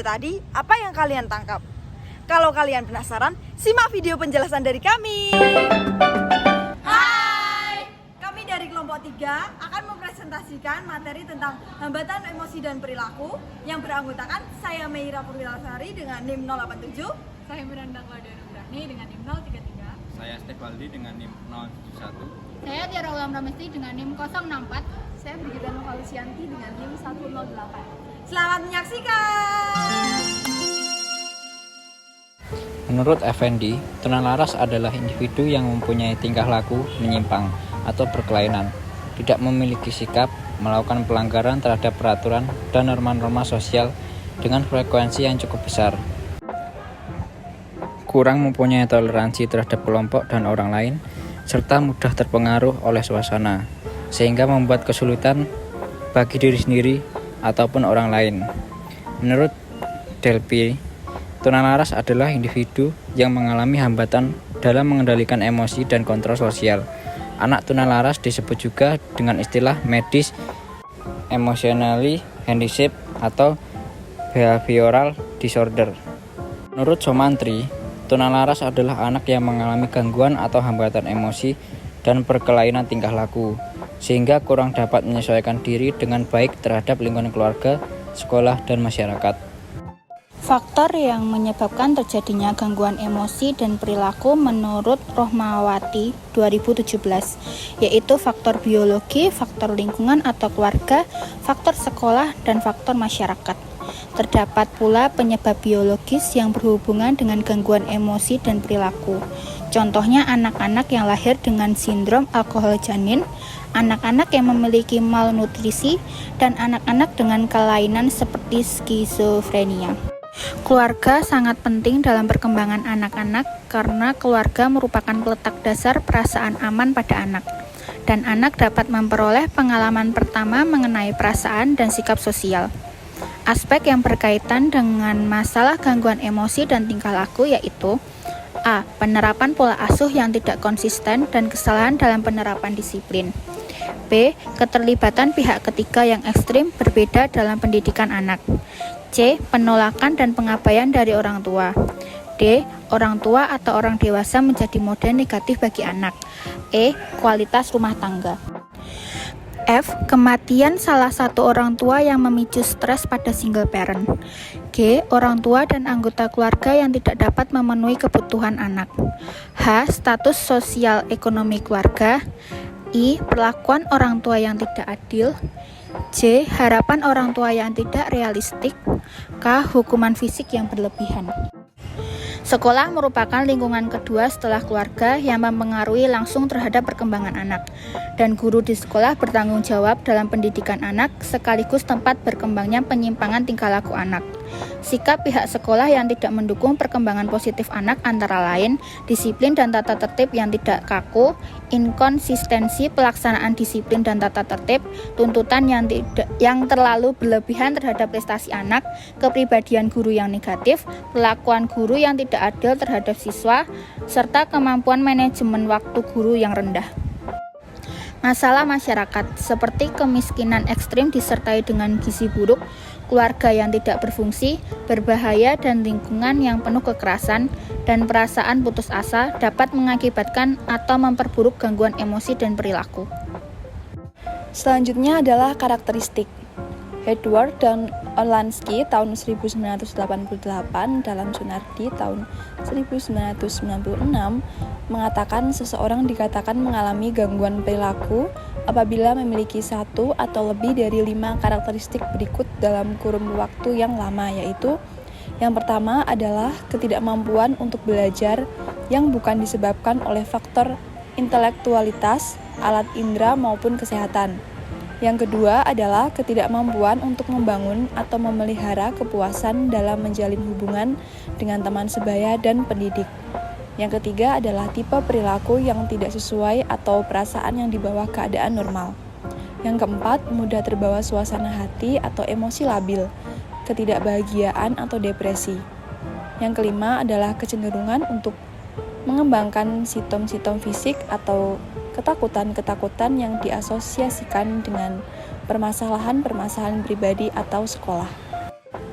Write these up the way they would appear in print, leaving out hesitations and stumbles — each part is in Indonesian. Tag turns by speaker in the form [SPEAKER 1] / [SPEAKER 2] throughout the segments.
[SPEAKER 1] tadi, apa yang kalian tangkap? Kalau kalian penasaran, simak video penjelasan dari kami. Hai, kami dari kelompok 3 akan mempresentasikan materi tentang hambatan emosi dan perilaku yang beranggotakan saya Meira Purwilasari dengan NIM 087,
[SPEAKER 2] saya Miranda Claudia Nugrani dengan NIM 033,
[SPEAKER 3] saya Stevaldi dengan NIM 071,
[SPEAKER 2] saya Tiara Ulam Ramesti dengan NIM 064,
[SPEAKER 4] saya Brigida Novalusianti dengan NIM 108.
[SPEAKER 1] Selamat menyaksikan.
[SPEAKER 5] Menurut Effendi, tunalaras adalah individu yang mempunyai tingkah laku menyimpang atau berkelainan, tidak memiliki sikap, melakukan pelanggaran terhadap peraturan dan norma-norma sosial dengan frekuensi yang cukup besar, kurang mempunyai toleransi terhadap kelompok dan orang lain, serta mudah terpengaruh oleh suasana, sehingga membuat kesulitan bagi diri sendiri ataupun orang lain. Menurut Delphi, tunalaras adalah individu yang mengalami hambatan dalam mengendalikan emosi dan kontrol sosial. Anak tunalaras disebut juga dengan istilah medis emotionally handicap atau behavioral disorder. Menurut Somantri, tunalaras adalah anak yang mengalami gangguan atau hambatan emosi dan perkelainan tingkah laku, sehingga kurang dapat menyesuaikan diri dengan baik terhadap lingkungan keluarga, sekolah, dan masyarakat.
[SPEAKER 6] Faktor yang menyebabkan terjadinya gangguan emosi dan perilaku menurut Rohmawati 2017, yaitu faktor biologi, faktor lingkungan atau keluarga, faktor sekolah, dan faktor masyarakat. Terdapat pula penyebab biologis yang berhubungan dengan gangguan emosi dan perilaku. Contohnya anak-anak yang lahir dengan sindrom alkohol janin, anak-anak yang memiliki malnutrisi, dan anak-anak dengan kelainan seperti skizofrenia. Keluarga sangat penting dalam perkembangan anak-anak karena keluarga merupakan peletak dasar perasaan aman pada anak, dan anak dapat memperoleh pengalaman pertama mengenai perasaan dan sikap sosial. Aspek yang berkaitan dengan masalah gangguan emosi dan tingkah laku yaitu A. Penerapan pola asuh yang tidak konsisten dan kesalahan dalam penerapan disiplin. B. Keterlibatan pihak ketiga yang ekstrim berbeda dalam pendidikan anak. C. Penolakan dan pengabaian dari orang tua. D. Orang tua atau orang dewasa menjadi model negatif bagi anak. E. Kualitas rumah tangga. F. Kematian salah satu orang tua yang memicu stres pada single parent. G. Orang tua dan anggota keluarga yang tidak dapat memenuhi kebutuhan anak. H. Status sosial ekonomi keluarga. I. Perlakuan orang tua yang tidak adil. J. Harapan orang tua yang tidak realistik. K. Hukuman fisik yang berlebihan. Sekolah merupakan lingkungan kedua setelah keluarga yang mempengaruhi langsung terhadap perkembangan anak, dan guru di sekolah bertanggung jawab dalam pendidikan anak sekaligus tempat berkembangnya penyimpangan tingkah laku anak. Sikap pihak sekolah yang tidak mendukung perkembangan positif anak antara lain disiplin dan tata tertib yang tidak kaku, inkonsistensi pelaksanaan disiplin dan tata tertib, tuntutan yang terlalu berlebihan terhadap prestasi anak, kepribadian guru yang negatif, perlakuan guru yang tidak adil terhadap siswa, serta kemampuan manajemen waktu guru yang rendah. Masalah masyarakat seperti kemiskinan ekstrim disertai dengan gizi buruk, keluarga yang tidak berfungsi, berbahaya, dan lingkungan yang penuh kekerasan dan perasaan putus asa dapat mengakibatkan atau memperburuk gangguan emosi dan perilaku.
[SPEAKER 4] Selanjutnya adalah karakteristik. Edward dan Orlansky tahun 1988 dalam Sunardi tahun 1996 mengatakan seseorang dikatakan mengalami gangguan perilaku apabila memiliki satu atau lebih dari 5 karakteristik berikut dalam kurun waktu yang lama, yaitu yang pertama adalah ketidakmampuan untuk belajar yang bukan disebabkan oleh faktor intelektualitas, alat indera maupun kesehatan. Yang kedua adalah ketidakmampuan untuk membangun atau memelihara kepuasan dalam menjalin hubungan dengan teman sebaya dan pendidik. Yang ketiga adalah tipe perilaku yang tidak sesuai atau perasaan yang di bawah keadaan normal. Yang keempat, mudah terbawa suasana hati atau emosi labil, ketidakbahagiaan atau depresi. Yang kelima adalah kecenderungan untuk mengembangkan simptom-simptom fisik atau ketakutan-ketakutan yang diasosiasikan dengan permasalahan-permasalahan pribadi atau sekolah.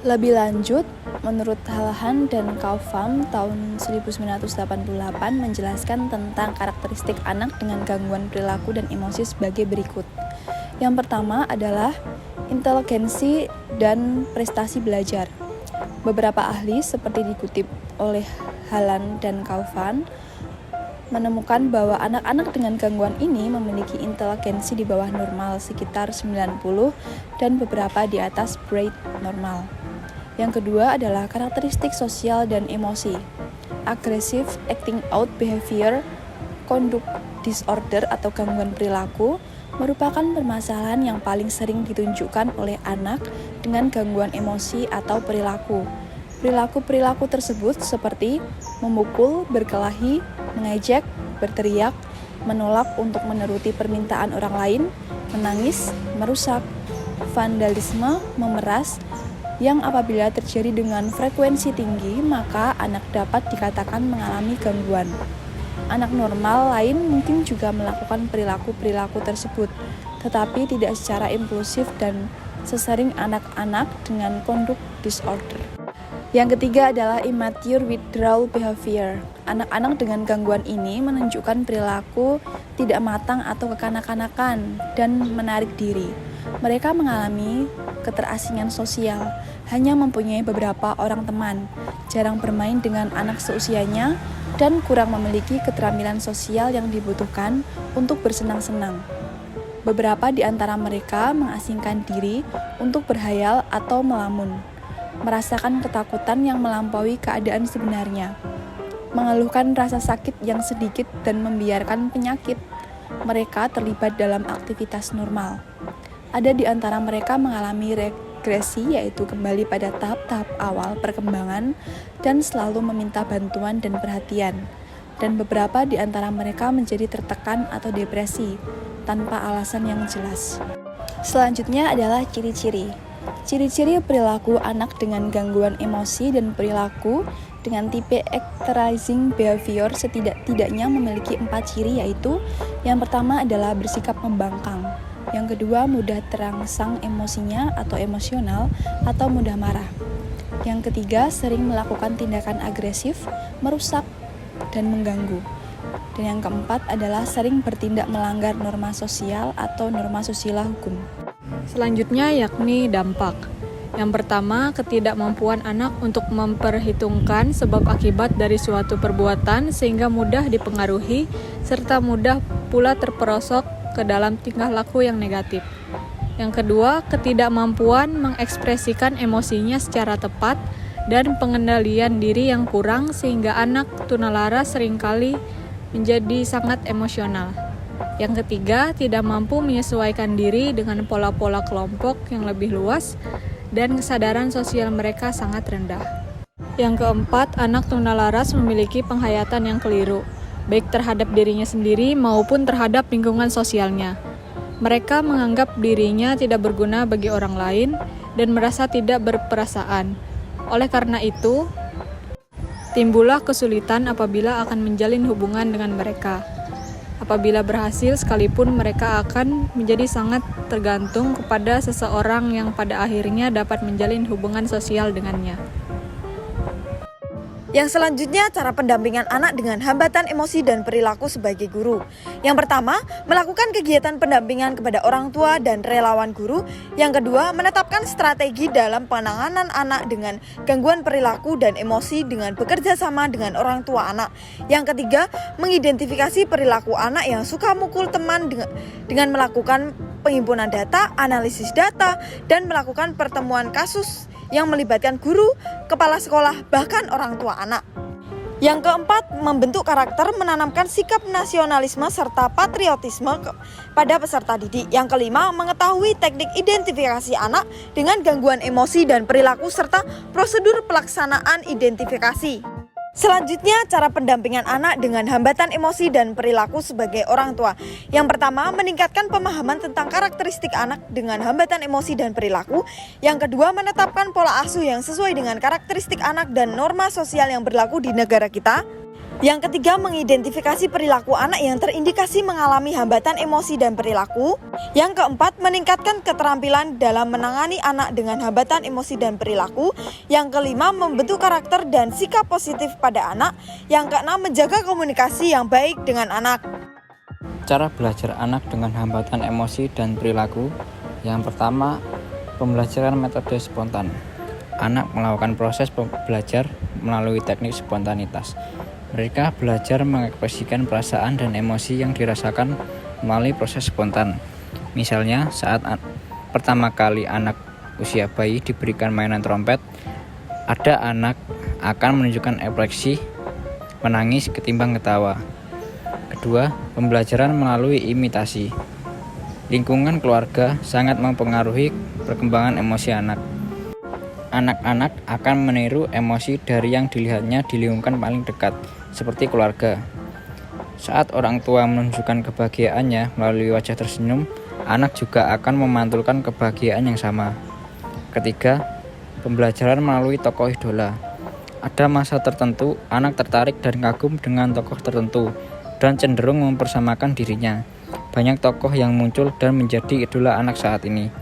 [SPEAKER 4] Lebih lanjut, menurut Halahan dan Kaufman tahun 1988 menjelaskan tentang karakteristik anak dengan gangguan perilaku dan emosi sebagai berikut. Yang pertama adalah inteligensi dan prestasi belajar. Beberapa ahli seperti dikutip oleh Halahan dan Kaufman menemukan bahwa anak-anak dengan gangguan ini memiliki inteligensi di bawah normal sekitar 90 dan beberapa di atas bright normal. Yang kedua adalah karakteristik sosial dan emosi. Aggressive acting out behavior, conduct disorder atau gangguan perilaku merupakan permasalahan yang paling sering ditunjukkan oleh anak dengan gangguan emosi atau perilaku. Perilaku-perilaku tersebut seperti memukul, berkelahi, mengejek, berteriak, menolak untuk menuruti permintaan orang lain, menangis, merusak, vandalisme, memeras, yang apabila terjadi dengan frekuensi tinggi, maka anak dapat dikatakan mengalami gangguan. Anak normal lain mungkin juga melakukan perilaku-perilaku tersebut, tetapi tidak secara impulsif dan sesering anak-anak dengan conduct disorder. Yang ketiga adalah immature withdrawal behavior. Anak-anak dengan gangguan ini menunjukkan perilaku tidak matang atau kekanak-kanakan dan menarik diri. Mereka mengalami keterasingan sosial, hanya mempunyai beberapa orang teman, jarang bermain dengan anak seusianya, dan kurang memiliki keterampilan sosial yang dibutuhkan untuk bersenang-senang. Beberapa di antara mereka mengasingkan diri untuk berhayal atau melamun, merasakan ketakutan yang melampaui keadaan sebenarnya, mengeluhkan rasa sakit yang sedikit dan membiarkan penyakit. Mereka terlibat dalam aktivitas normal. Ada di antara mereka mengalami regresi, yaitu kembali pada tahap-tahap awal perkembangan dan selalu meminta bantuan dan perhatian. Dan beberapa di antara mereka menjadi tertekan atau depresi tanpa alasan yang jelas. Selanjutnya adalah ciri-ciri. Ciri-ciri perilaku anak dengan gangguan emosi dan perilaku dengan tipe acting behavior setidak-tidaknya memiliki 4 ciri, yaitu yang pertama adalah bersikap membangkang, yang kedua mudah terangsang emosinya atau emosional atau mudah marah, yang ketiga sering melakukan tindakan agresif, merusak, dan mengganggu, dan yang keempat adalah sering bertindak melanggar norma sosial atau norma susila hukum.
[SPEAKER 7] Selanjutnya yakni dampak. Yang pertama, ketidakmampuan anak untuk memperhitungkan sebab akibat dari suatu perbuatan sehingga mudah dipengaruhi serta mudah pula terperosok ke dalam tingkah laku yang negatif. Yang kedua, ketidakmampuan mengekspresikan emosinya secara tepat dan pengendalian diri yang kurang sehingga anak tunalaras seringkali menjadi sangat emosional. Yang ketiga, tidak mampu menyesuaikan diri dengan pola-pola kelompok yang lebih luas dan kesadaran sosial mereka sangat rendah. Yang keempat, anak tunalaras memiliki penghayatan yang keliru, baik terhadap dirinya sendiri maupun terhadap lingkungan sosialnya. Mereka menganggap dirinya tidak berguna bagi orang lain dan merasa tidak berperasaan. Oleh karena itu, timbullah kesulitan apabila akan menjalin hubungan dengan mereka. Apabila berhasil sekalipun, mereka akan menjadi sangat tergantung kepada seseorang yang pada akhirnya dapat menjalin hubungan sosial dengannya.
[SPEAKER 1] Yang selanjutnya, cara pendampingan anak dengan hambatan emosi dan perilaku sebagai guru. Yang pertama, melakukan kegiatan pendampingan kepada orang tua dan relawan guru. Yang kedua, menetapkan strategi dalam penanganan anak dengan gangguan perilaku dan emosi dengan bekerja sama dengan orang tua anak. Yang ketiga, mengidentifikasi perilaku anak yang suka mukul teman dengan melakukan penghimpunan data, analisis data, dan melakukan pertemuan kasus yang melibatkan guru, kepala sekolah, bahkan orang tua anak. Yang keempat, membentuk karakter, menanamkan sikap nasionalisme serta patriotisme pada peserta didik. Yang kelima, mengetahui teknik identifikasi anak dengan gangguan emosi dan perilaku serta prosedur pelaksanaan identifikasi. Selanjutnya, cara pendampingan anak dengan hambatan emosi dan perilaku sebagai orang tua. Yang pertama, meningkatkan pemahaman tentang karakteristik anak dengan hambatan emosi dan perilaku. Yang kedua, menetapkan pola asuh yang sesuai dengan karakteristik anak dan norma sosial yang berlaku di negara kita. Yang ketiga, mengidentifikasi perilaku anak yang terindikasi mengalami hambatan emosi dan perilaku. Yang keempat, meningkatkan keterampilan dalam menangani anak dengan hambatan emosi dan perilaku. Yang kelima, membentuk karakter dan sikap positif pada anak. Yang keenam, menjaga komunikasi yang baik dengan anak.
[SPEAKER 5] Cara belajar anak dengan hambatan emosi dan perilaku. Yang pertama, pembelajaran metode spontan. Anak melakukan proses belajar melalui teknik spontanitas. Mereka belajar mengekspresikan perasaan dan emosi yang dirasakan melalui proses spontan. Misalnya, saat pertama kali anak usia bayi diberikan mainan trompet, ada anak akan menunjukkan ekspresi menangis ketimbang ketawa. Kedua, pembelajaran melalui imitasi. Lingkungan keluarga sangat mempengaruhi perkembangan emosi anak. Anak-anak akan meniru emosi dari yang dilihatnya di lingkungan paling dekat, seperti keluarga. Saat orang tua menunjukkan kebahagiaannya melalui wajah tersenyum, anak juga akan memantulkan kebahagiaan yang sama. Ketiga, pembelajaran melalui tokoh idola. Ada masa tertentu, anak tertarik dan kagum dengan tokoh tertentu dan cenderung mempersamakan dirinya. Banyak tokoh yang muncul dan menjadi idola anak saat ini.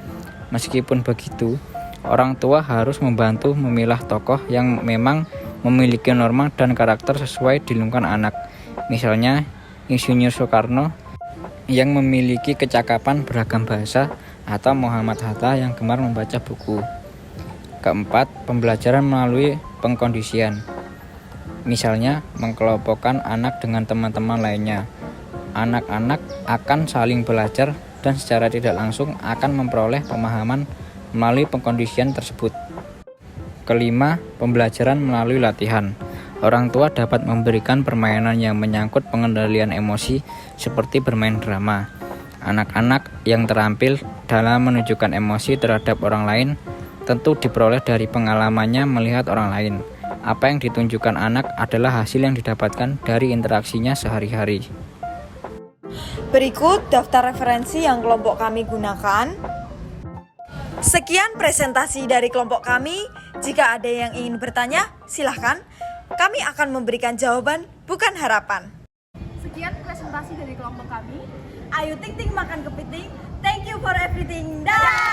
[SPEAKER 5] Meskipun begitu, orang tua harus membantu memilah tokoh yang memang memiliki norma dan karakter sesuai di lingkungan anak. Misalnya, Insinyur Soekarno yang memiliki kecakapan beragam bahasa atau Muhammad Hatta yang gemar membaca buku. Keempat, pembelajaran melalui pengkondisian. Misalnya, mengkelompokkan anak dengan teman-teman lainnya. Anak-anak akan saling belajar dan secara tidak langsung akan memperoleh pemahaman melalui pengkondisian tersebut. Kelima, pembelajaran melalui latihan. Orang tua dapat memberikan permainan yang menyangkut pengendalian emosi seperti bermain drama. Anak-anak yang terampil dalam menunjukkan emosi terhadap orang lain tentu diperoleh dari pengalamannya melihat orang lain. Apa yang ditunjukkan anak adalah hasil yang didapatkan dari interaksinya sehari-hari.
[SPEAKER 1] Berikut daftar referensi yang kelompok kami gunakan. Sekian presentasi dari kelompok kami. Jika ada yang ingin bertanya, silahkan. Kami akan memberikan jawaban, bukan harapan.
[SPEAKER 2] Sekian presentasi dari kelompok kami.
[SPEAKER 1] Ayo ting-ting makan kepiting. Thank you for everything. Dah.